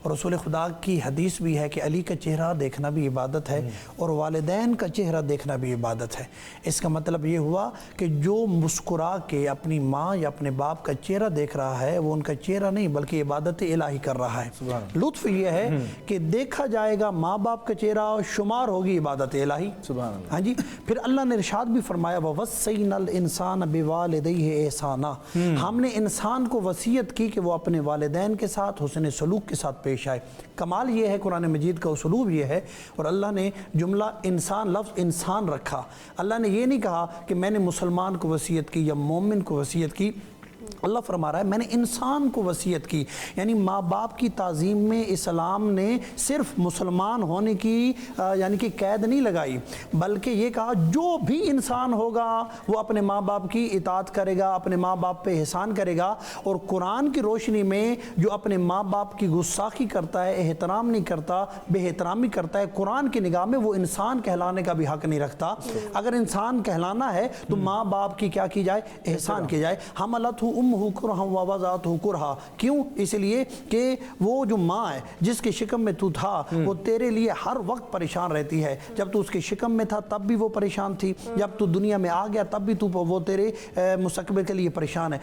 اور رسول خدا کی حدیث بھی ہے کہ علی کا چہرہ دیکھنا بھی عبادت ہے اور والدین کا چہرہ دیکھنا بھی عبادت ہے۔ اس کا مطلب یہ ہوا کہ جو مسکرا کے اپنی ماں یا اپنے باپ کا چہرہ دیکھ رہا ہے وہ ان کا چہرہ نہیں بلکہ عبادت الہی کر رہا ہے۔ لطف یہ ہے کہ دیکھا جائے گا ماں باپ کا چہرہ اور شمار ہوگی عبادت الہی۔ ہاں جی، پھر اللہ نے ارشاد بھی فرمایا وَوَصَّيْنَا الْإِنسَانَ بِوَالِدَيْهِ احسانا، ہم نے انسان کو وصیت کی کہ وہ اپنے والدین کے ساتھ حسن سلوک کے ساتھ پیش آئے۔ کمال یہ ہے قرآن مجید کا اسلوب یہ ہے، اور اللہ نے جملہ انسان لفظ انسان رکھا۔ اللہ نے یہ نہیں کہا کہ میں نے مسلمان کو وصیت کی یا مومن کو وصیت کی، اللہ فرما رہا ہے میں نے انسان کو وصیت کی۔ یعنی ماں باپ کی تعظیم میں اسلام نے صرف مسلمان ہونے کی یعنی کہ قید نہیں لگائی، بلکہ یہ کہا جو بھی انسان ہوگا وہ اپنے ماں باپ کی اطاعت کرے گا، اپنے ماں باپ پہ احسان کرے گا، اور قرآن کی روشنی میں جو اپنے ماں باپ کی گستاخی کرتا ہے، احترام نہیں کرتا، بے احترامی کرتا ہے، قرآن کی نگاہ میں وہ انسان کہلانے کا بھی حق نہیں رکھتا۔ اگر انسان کہلانا ہے تو ماں باپ کی کیا کی جائے؟ احسان کی جائے۔ حملتہ امہ کرہا ووضعتہ کرہا، کیوں؟ اس لیے کہ وہ جو ماں ہے جس کے شکم میں تو تھا وہ تیرے لیے ہر وقت پریشان رہتی ہے۔ جب تو اس کے شکم میں تھا تب بھی وہ پریشان تھی، جب تو دنیا میں آ گیا تب بھی وہ تیرے مستقبل کے لیے پریشان ہے۔